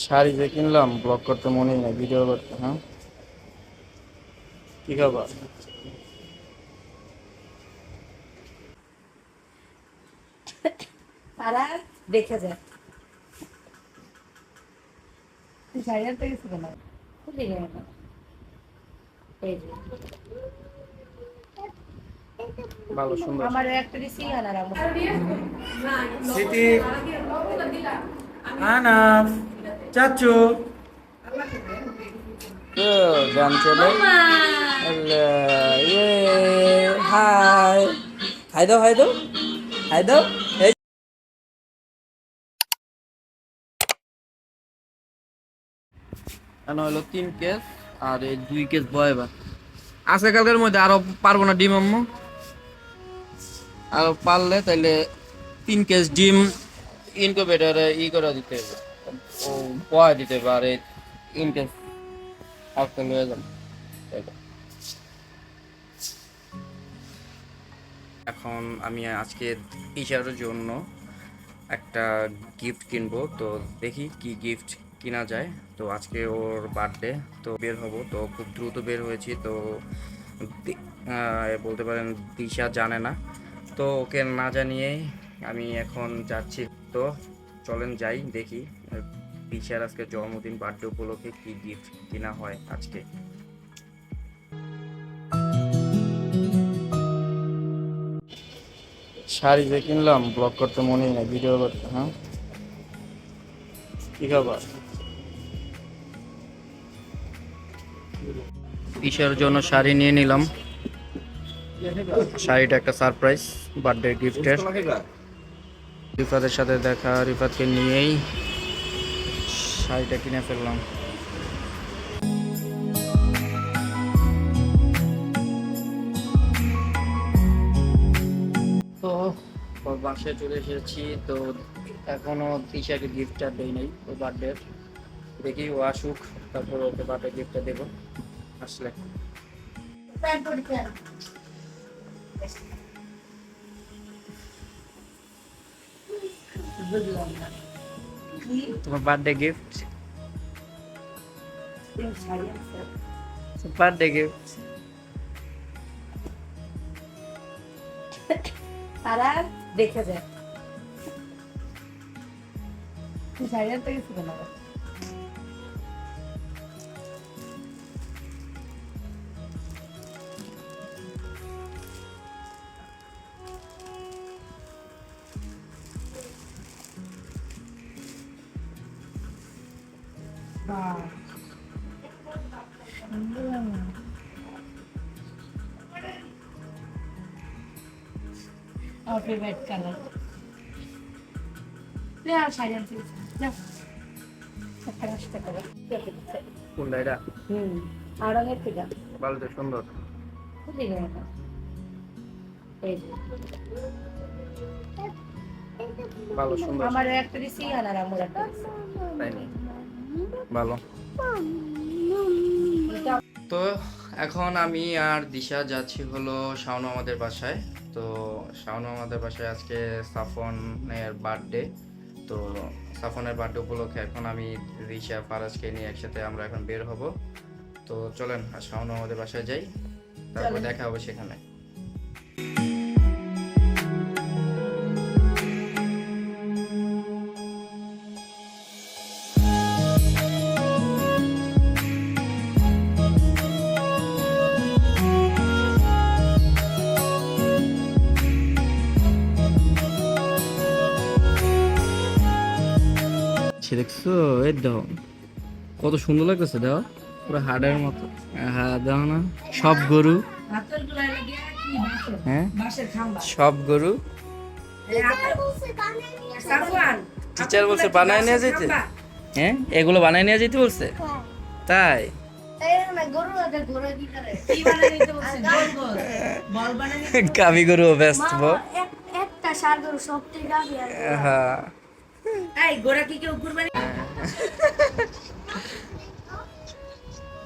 শাড়ি যে কিনলাম ব্লগ করতে মনেই নাই, ভিডিও করতে। হ্যাঁ, কি খাবার? তারা দেখে যায় জায়গা থেকে ছিল না খুবই এই যে ভালো সুন্দর। আমার একটা দিছি আনার আমু স্মৃতি, আনাফ, চাচু, গান চলে। ইয়ে, হাই, হাই দাও, হাই দাও, হাই দাও। এই হলো 3 কেস, আর এই 2 কেস বয়বা আজকে কালকের মধ্যে আরো পারবো না ডিম আম্মু, আরো পারলে তাইলে 3 কেস ডিম ইনকিউবেটরে করে দিতে হবে, ও বয় দিতে হবে। আর এই 3 কেস আজকে নিয়ে যান। এখন আমি আজকে টিচারের জন্য একটা গিফট কিনবো, তো দেখি কি গিফট কিনা যায়। তো আজকে ওর বার্থডে, তো বের হব, তো খুব দ্রুত বের হয়েছি। তো বলতে পারেন দিশা জানে না, তো ওকে না জানিয়েই আমি এখন যাচ্ছি। তো চলেন যাই, দেখি দিশার আজকে জন্মদিন, বার্থডে উপলক্ষে কি গিফট কিনা হয় আজকে। শাড়ি যে কিনলাম ব্লগ করতে মনেই নাই, ভিডিও করতে। হ্যাঁ, কি খাবার? ঈশার জন্য শাড়ি নিয়ে নিলাম। শাড়িটা একটা সারপ্রাইজ বার্থডে গিফটের। রিফাতের সাথে দেখা, রিফাতকে নিয়েই শাড়িটা কিনে ফেললাম। তো ওর বাসায় চলে এসেছি। তো এখনো ঈশাকে গিফটটা দেই নাই ওর বার্থডে। দেখি ও আসুক, তারপর ওকে বার্থডে গিফটটা দেবো আসলে। বুঝলাম না কি তোমার বার্থডে গিফট, শাড়ি আছে বার্থডে গিফট। তারা দেখে যায় জায়গা থেকে ছিল না বাহ আমার ফেভারিট কালার লে আর শাড়ি আনতে না একটা রাস্তা করে কোনটা এটা? আর অনেক থেকে ভালো তো, সুন্দর। খুবই এই যে ভালো সুন্দর। আমার একটা দিছি আনার আমুর একটা দিছি তাই নি, ভালো। তো এখন আমি আর দিশা যাচ্ছি হলো শাওন আমাদের বাসায়। তো শাওন আমাদের বাসায় আজকে সাফনের বার্থডে। তো সাফনের বার্থডে উপলক্ষে এখন আমি দিশা ফারাজকে নিয়ে একসাথে আমরা এখন বের হব। তো চলেন শাওন আমাদের বাসায় যাই, তারপর দেখা হবে সেখানে। দেখছো, এই দাও কত সুন্দর লাগতেছে, দাও পুরো হাড়ের মতো। হ্যাঁ দাও না, সব গরু। হ্যাঁ, সব গরু। টিচার বলছে বানায় নিয়ে যেতে। হ্যাঁ, এগুলো বানায় নিয়ে যেতে বলছে, তাই? গাভী গরু ব্যস্ত। হ্যাঁ, এই গোরা কি কেউ কুরবানি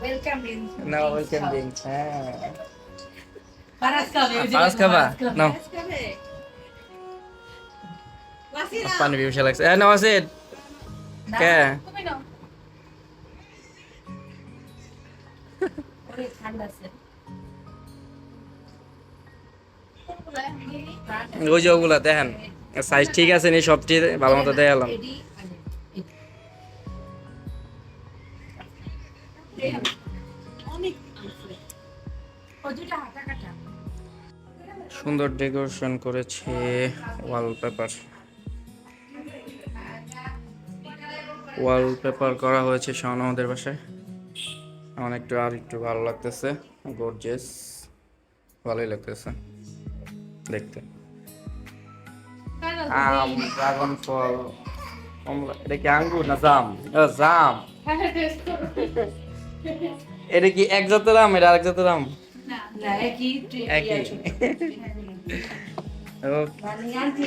ওয়েলকাম ড্রিঙ্কস না ওয়েলকাম ড্রিঙ্কস। হ্যাঁ, ফারাজ খাবে ফারাজ খাবা? নাও খাবে পানি পিপাসা লাগছে। নাও আছে কে? ঠান্ডা আছে ওই যে ওগুলা দেখেন সাইজ ঠিক আছে নি সবটি ভালো মতো দেখালাম। সুন্দর ডেকোরেশন করেছে ওয়ালপেপার করা হয়েছে শাওন আমাদের বাসায়। আমার আর একটু ভালো লাগতেছে, গর্জিয়াস ভালোই লাগতেছে দেখতে। আম, ড্রাগন ফল, এটা কি আঙ্গুর না জাম? জাম। এটা কি এক জাতের আম, এটা আরেক জাতের আম? একই।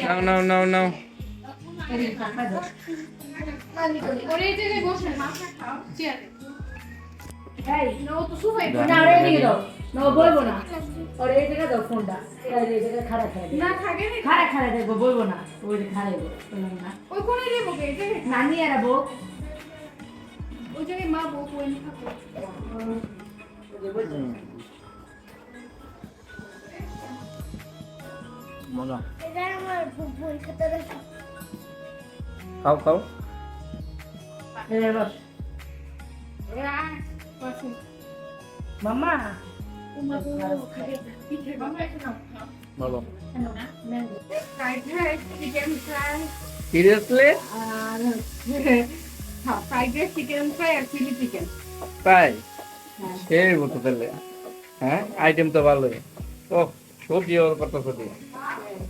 নাও নাও নাও নাও। মজা। খাও খাও। মামা বলো। Fried rice chicken fry seriously? আর ফ্রাইড রাইস চিকেন ফ্রাই আর চিলি চিকেন। তাই সেই মতো তাহলে। হ্যাঁ আইটেম তো ভালোই। ও সবজি ওর কত সবজি।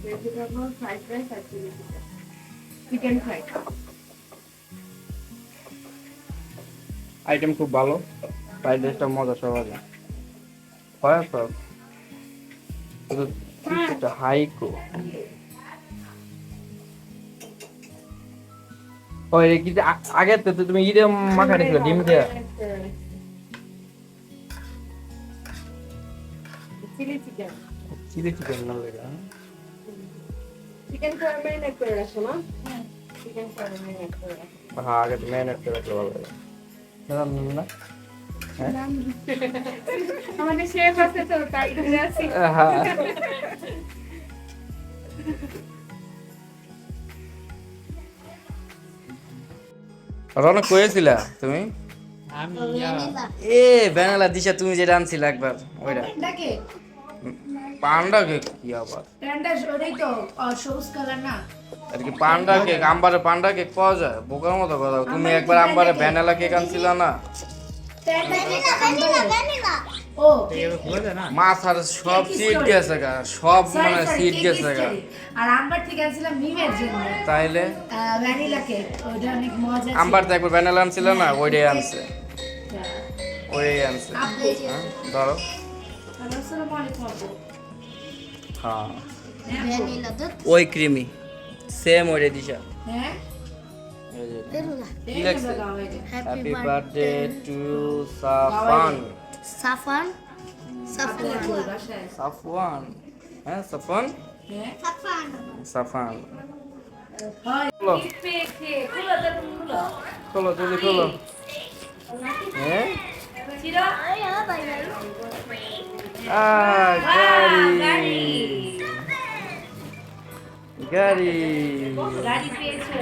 ভেজিটেবল ফ্রাইড রাইস আর chilli chicken, chicken fry. Item খুব ভালো, ফ্রাইড রাইসটা মজা সবাই হয় সব। এটা হাইকো ওই কি আগে তো তুমি ইরে মাখা দিছিল ডিম দিয়ে। চিলি চিকেন, চিলি চিকেন না লাগা। চিকেন করে ম্যারিনেট করে রাখো না? চিকেন করে ম্যারিনেট করে রাখো। হ্যাঁ আগে ম্যারিনেট করে রাখলে ভালো লাগে না? আমাদের শেফ আছে তো তাই ধরে আছি। হ্যাঁ রনক কইছিলা তুমি? এ ভ্যানিলা দিশা তুমি যেটা আনছিলা একবার ওইটা। ডাকে পান্ডা কেক কি আবার? প্যান্ডা ওটাই তো সবুজ কালার না? আর কি পান্ডা কেক, আমবারে পান্ডা কেক পাওয়া যায়? বোকার মতো কথা। তুমি একবার আমবারে ভ্যানিলা কেক আনছিলা না? ও মাথার সব সিট গেছে গা, সব মানে সিট গেছে গা। আর আম্বার থেকে আনছিলাম মিমের জন্য তাইলে ভ্যানিলা কেক, ওটা অনেক মজা ছিল। আমবার তো একবার ভ্যানিলা আনছিল না, ওইটাই আনছে। ওইটাই আনছে। হ্যাঁ ধরো। আসসালামু আলাইকুম আপু। হ্যাঁ ভ্যানিলা দুধ ওই ক্রিমি সেম ওইটাই দিশা। হ্যাঁ কি লাগছে? Happy happy birthday two Safan. Safan Safwan. হ্যাঁ সাফান। সাফান সাফান। হয় খোলো পেকে খুলো তো খুলো। খোলো জলদি খোলো। হ্যাঁ চিরা গাড়ি গাড়ি গাড়ি পেয়েছো।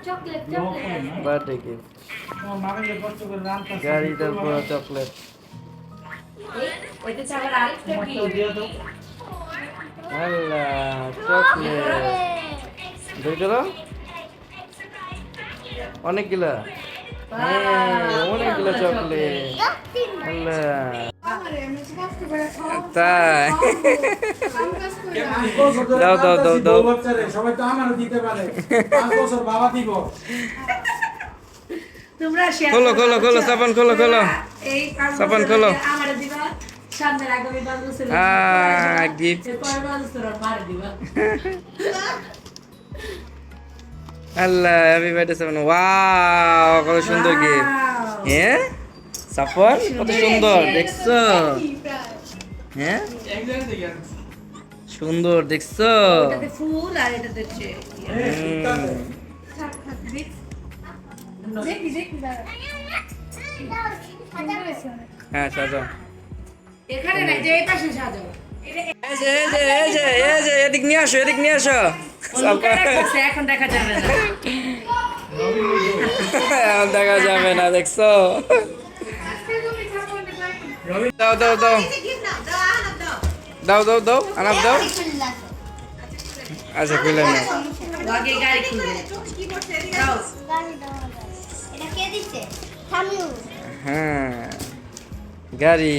Chocolate chocolate birthday gift. গাড়ি তারপর চকলেট। ওইটা চাবার আরেকটা কি? আল্লাহ চকলেট দুইটা অনেকগুলা। অনেকগুলো চকলেট। আল্লাহ তাই দাও দাও দাও দাও। সবাই তো আমারও দিতে পারে। 5 বছর বাবা দিব। তোমরা শেয়ার খোলো খোলো খোলো সাবান খোলো খোলো। এই সাবান খোলো। আমারে দিবা সামনে আগামী 5 বছর গিফট। পরের 5 বছর মারে দিবা। আল্লাহ হ্যাপি বার্থডে সাফান। ওয়াও কত সুন্দর গিফট। হ্যাঁ সাফান কত সুন্দর দেখছো? হ্যাঁ সুন্দর দেখছো? এটাতে ফুল আর এটাতে হ্যাঁ সাজা। এখানে নাই যে এই পাশে সাজাও এই যে এদিক নিয়ে আসো এখন দেখা যাবে না এখন দেখা যাবে না দেখছো দাও আনাপ দাও আচ্ছা খুলে না আগে গাড়ি খুলবে দাও এটা কে দিচ্ছে থামিউ হ্যাঁ গাড়ি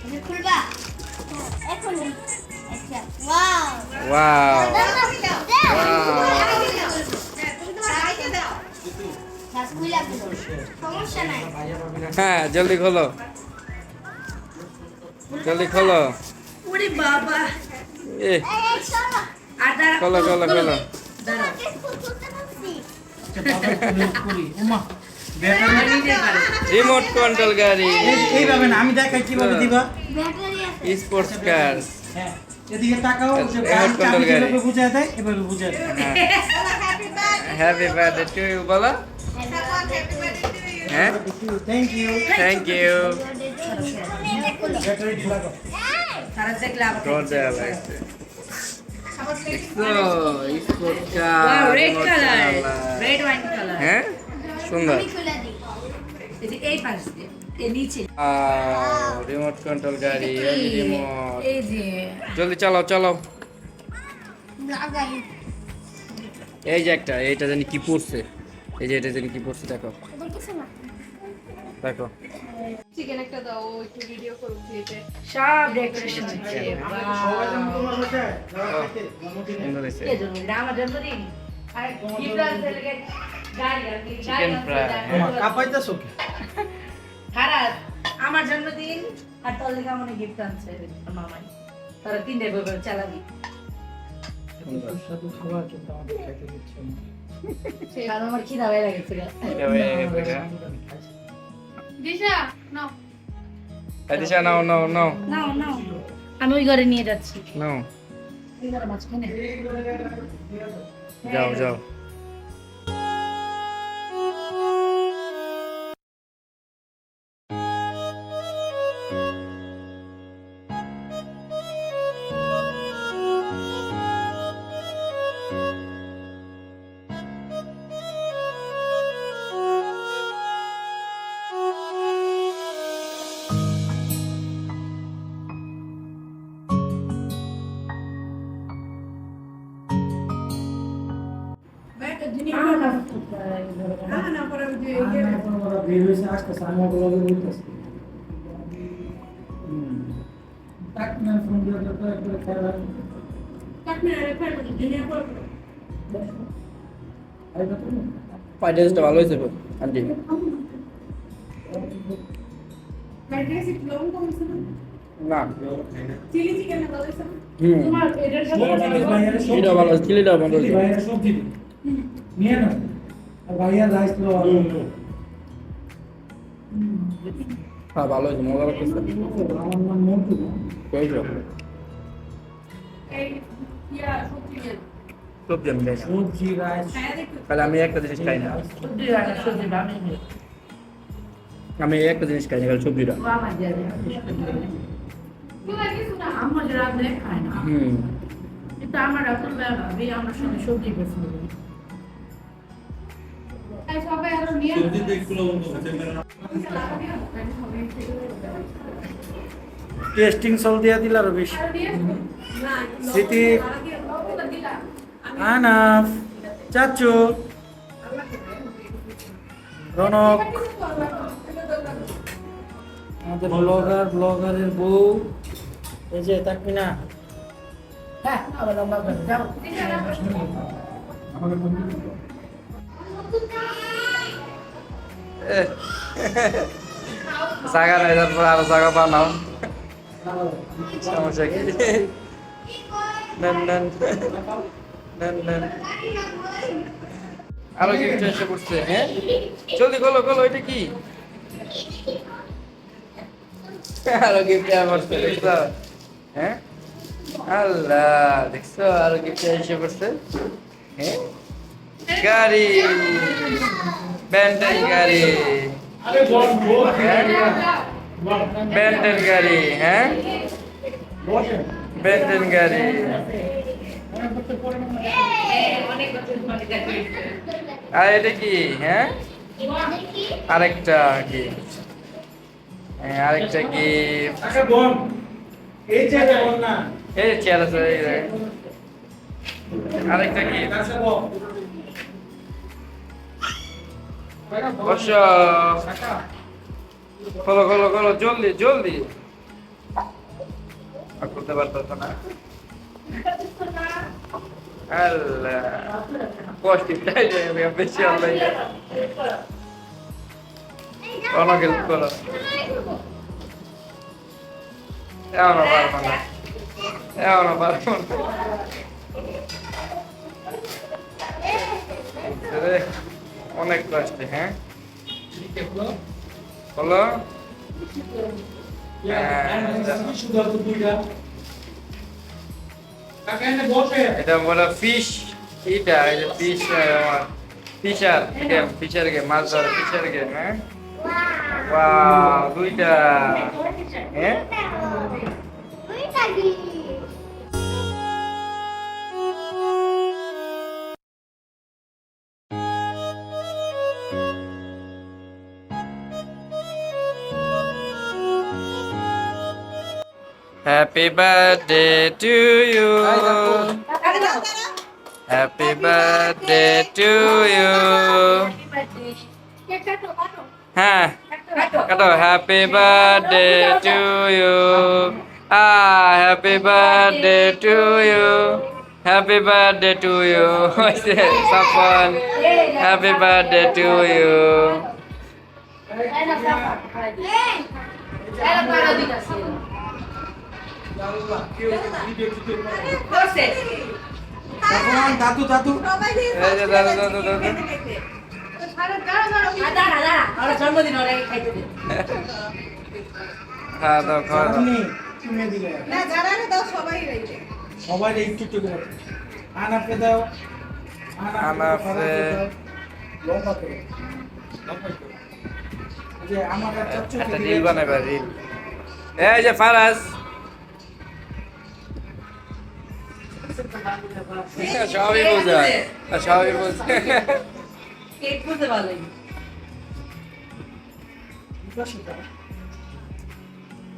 এটা খুলবা এখন আচ্ছা ওয়াও ওয়াও সমস্যা নাই হ্যাঁ জলদি খোলো ওরে বাবা এ আর দাঁড়া খোলো দাঁড়া রিমোট কন্ট্রোল গাড়ি এইভাবে না আমি দেখাই কিভাবে দিবা ব্যাটারি আছে স্পোর্টস কার হ্যাঁ এদিকে তাকাও যে Remote control গাড়ি। চাবি বুঝায় দেয় এভাবে বুঝায় দেয় হ্যাপি বার্থডে টু ইউ বলো হ্যাঁ thank you thank you battery ঢোলা দাও সারা দেখলে আবার sports red colour red wine colour হ্যাঁ সুন্দর আমি খুলে দিই এই যে এই পাশ দিয়ে এই নিচে রিমোট কন্ট্রোল গাড়ি এই রিমোট এই যে জলদি চালাও লাগাই এই যে একটা এইটা জানি কি পড়ছে এই যে এটা জানি কি পড়ছে দেখো এটা কিছু না দেখো চিকেন একটা দাও একটু ভিডিও করুন দিতে সব ডেকোরেশন আছে সবাই যেন তোমার বাসায় যারা খেতে সুন্দর হয়েছে কে জন্য আমার জন্মদিন আর গিফট আছে লাগে গাড়ি আর কি Chicken fry, তোমার কাপাইতাছো কি খারাপ আমার জন্মদিন আর তোর লেগে মনে গিফট আনছে মামাই তারা তিন দেব চালাবি সুস্বাদু খাবার কিন্তু আমাদের খেতে দিচ্ছে না কারণ আমার খিদা হয়ে গেছে এটা হয়ে গেছে গা। দিশা নাও এই দিশা নাও নাও আমি ওই ঘরে নিয়ে যাচ্ছি ওই ঘরে মাঝখানে যাও বের হয়েছে আসতেছে আমি ওগুলো বলতেছি তাক না ফোন দিয়ে তো একটু খেলা ফাইনালটা ভালো হয়েছে আন্টি না চিলিটা ভালো চিলিটা ভালো হয়েছে ভাইয়ের সবজি নিয়ে না আর ভাইয়ের রাইস তো হ্যাঁ ভালো হয়েছে মজা লাগতেছে আমার নাম মন্টু কইছো সবজি আমি খাই না। সবজি রাইস তাহলে আমি একটা জিনিস খাই না আমি একটা জিনিস খাই না খালি সবজিটা হুম আমার রাতুল ভাবি আমার সঙ্গে সবজি পছন্দ করি সবাই আরো নিয়ে টেস্টিং সল দিয়া দিলা রবিশ স্মৃতি আনাফ চাচু রনক আমাদের ব্লগারের বউ এই যে তাকমিনা হ্যাঁ আবার লম্বা করে যাও জায়গা নাই তারপর আরো জায়গা বানাও সমস্যা কি নেন আরো গিফট এসে পড়ছে হ্যাঁ জলদি খোলো এটা কি আরো গিফট আমার দেখছো হ্যাঁ আল্লাহ দেখছো আরো গিফট এসে পড়ছে হ্যাঁ গাড়ি ব্যান্ডেজ গাড়ি আরে বল হ্যাঁ? বেন্টেন গাড়ি, হ্যাঁ বসেন। বেন্টেন গাড়ি। অনেক বছর মনে দেখে আর এটা কি? হ্যাঁ দেখি আরেকটা কি? হ্যাঁ, আরেকটা কি? কাকা বোন, এই চেয়ারে বোন না। এই চেয়ার আছে এই যে। আরেকটা কি? কাছে বোন। কাকা বোন। বস। কাকা। খোলো খোলো খোলো, জলদি জলদি। আর করতে পারতো না। আল্লাহ, কষ্টিটাই বেশি আল্লাহ। অনেক হেল্প করো। এমন পারবো না, এমন পারবো না। রে, অনেক কষ্টে, হ্যাঁ বলো। শুধু আর তো দুইটা। কাকা এনে বসে। এটা বলো ফিশ, এটা এই যে fish, fisher game, fisher game, মাছ ধরা ফিশার গেম। হ্যাঁ ওয়াও, দুইটা। হ্যাঁ ওই দাদি Happy birthday to you. Happy birthday to you. Cake কাটো কাটো হ্যাঁ কাটো। Happy birthday to you. Happy birthday to you. Happy birthday to you. Saffron. Happy birthday to you. দাদু দাদু। এই যে দাদু দাদু দাদু। জন্মদিন ওরা খাইতে দিন খাওয়া দাও খাওয়া দাও। আপনি তুমি দিলে। না যারা দাও সবাই রইবে। সবাই একটু একটু করে। আনাপকে দাও। আনাপে। লম্বা করে। লম্বা করে। এই যে আমার একটা চুক্তি একটা রিল বানাবে রিল। এই যে ফারাজ। সবই বোঝা, সবই বোঝা। কেক বুঝতে ভালোই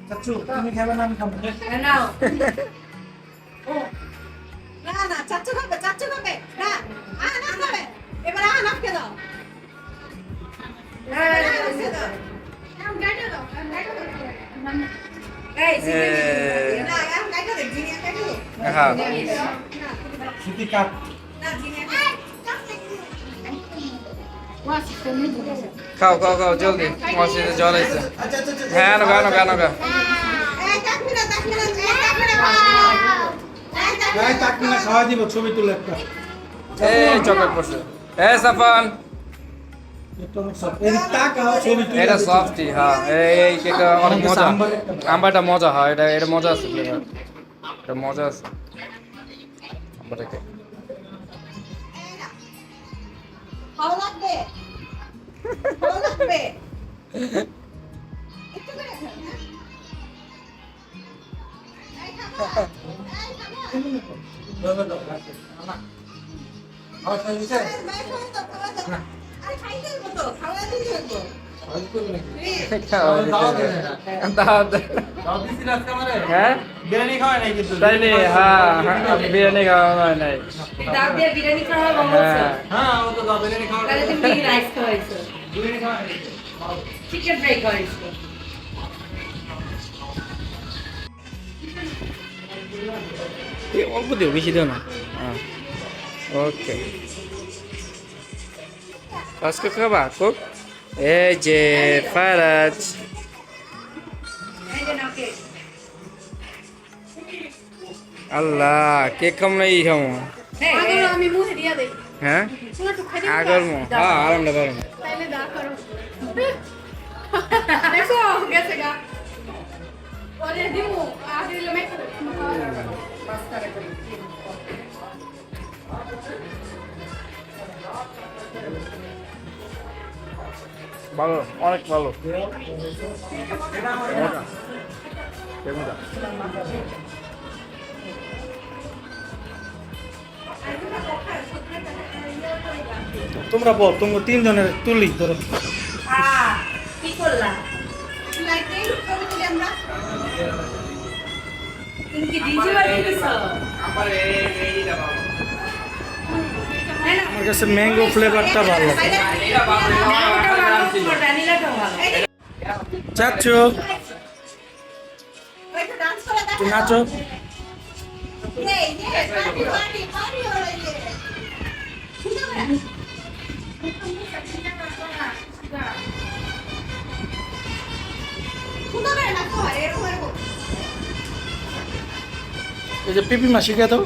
চাচু তুমি খাবে না আমি খাবো। নাও না না চাচু খাবে না আনাপ খাবে এবার আনাপকে দাও আনাপকে দাও নাম গাটো দাও গাটো দাও এই না এখন কাইটা দে জিনিয়া কাইটা দাও হ্যাঁ সুতি কাট। না জিনিয়া খাও খাও খাও জলদি, মসজিদে জল আইছে। আচ্ছা আচ্ছা আচ্ছা। হ্যাঁ নগা নগা নগা। এই তাকবি না গায়ে তাকবি না, খাওয়া দিব ছবি তুলে একটা। এই চকলেট পড়ছে। এই সাফান, এটা সব এই তাকাও ছবি তুলে। এটা সফটি। হ্যাঁ এই কেকটা অনেক মজা। আম্বাটা মজা হয়, এটা এটা মজা আছে flavor। এটা মজা আছে আম্বাটা কেক। ভালো লাগবে একটু করে খাও না এই খাবো দাদা দাও। না। আমার সাথে দিছে। আরে খাইতে দেবো তো খাওয়া দিতে দেবো আজ করবে নাকি? দাওয়াত। দাও দিছি না আজকে আমারে। হ্যাঁ বিরিয়ানি খাওয়াই নাই কিন্তু। তাই নি? হ্যাঁ হ্যাঁ, বিরিয়ানি খাওয়া হয় নাই। ডাব দিয়ে বিরিয়ানি খাওয়া বলছো হ্যাঁ হ্যাঁ ও তো দাও বিরিয়ানি খাওয়া। তাহলে তুমি রাইস খাওয়াইছো বিরিয়ানি খাওয়াই নাই। চিকেন ফ্রাই খাওয়াইছো অল্প দিও, বেশি দিও না। ওকে আজকে খাবা কোক? এই যে ফারাজ। এই যে নাও কেক আল্লাহ কেক খাম না ই খামো। আগর আমি মুখে দিয়া দেই হ্যাঁ পুরো তো খাই আগর মো। হ্যাঁ আরামটা পারো। তাইলে দা করো দেখো গেছে গা ওরে দিমু আগে লমে ভালো, অনেক ভালো। মজা। মজা। তোমরা বল, তোমরা তিনজনের তুলি ধরো। কি করলা লাইট নেই ছবি তুলি আমরা তুমি কি ডিজে বাজিয়ে দিছো আমার কাছে ম্যাঙ্গো ফ্লেভারটা ভালো লাগে। ভ্যানিলাটা ভালো চাচ্ছো ওই তো ডান্স করে দেখো তুই নাচো। এই পার্টি পার্টি পার্টি হলো এই শুনো না শুনো না তো এরকম এরকম এই যে পিপি মা শিখে দাও।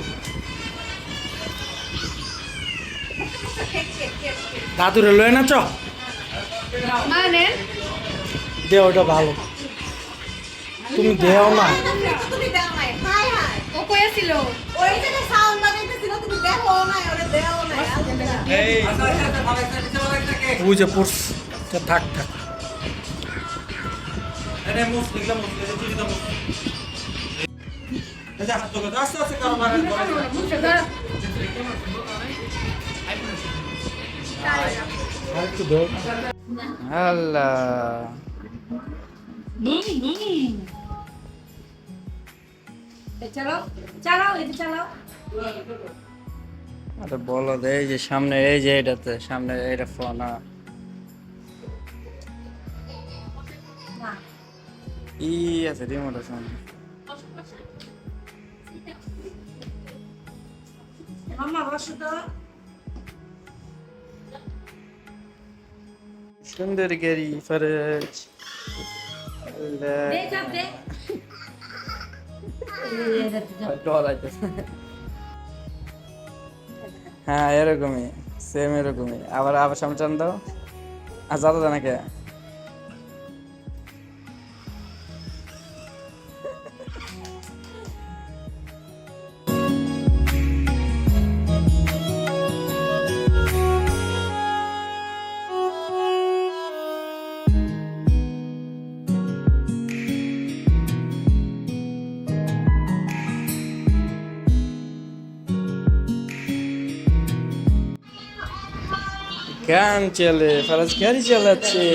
দাদুরে লয়ে নাচো। মানে দে ওটা ভালো, তুমি দেও না। তুমি দাও না হাই হাই ও কইয়া ছিল ওই যে সাউন্ড বাজাইতেছিল তুমি দেখো না ওরে দেও না ওই যে পুরস থাক থাক। আর একটু দাও। আল্লাহ। চালাও চালাও এটা চালাও আরে বলো দে, এই যে সামনে, এই যে এটাতে সামনে এটা ফোন। ই আছে রিমোট আছে সামনে। মামা বসো তো সুন্দর গেরি ফরজ। দে চাপ দে হ্যাঁ এরকমই, সেম এরকমই। আবার আবার সামনে টান দাও। আর যাদা জানা কে গান চলে, ফরাজ গাড়ি চালাচ্ছে।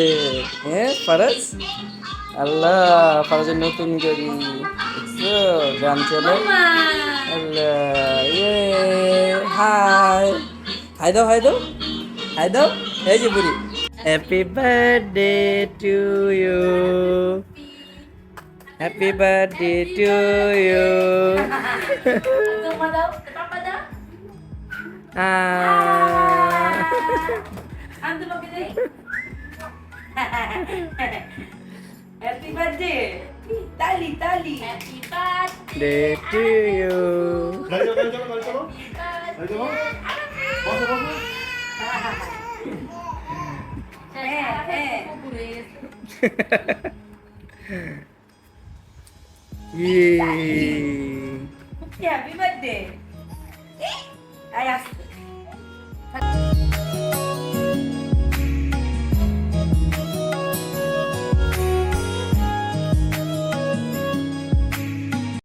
হ্যাঁ ফরাজ, আল্লাহ ফরাজের নতুন গাড়ি দেখছো? গান চলে। আল্লাহ ইয়ে হাই হাই দাও, হাই দাও, হাই দাও। এই যে বুড়ি, happy birthday to you, happy birthday to you. তোমা দাও পাপা দাও আমি তোমাকে দেই হ্যাপি বার্থডে তালি তালি happy birthday day to you. Happy birthday আয় আসতে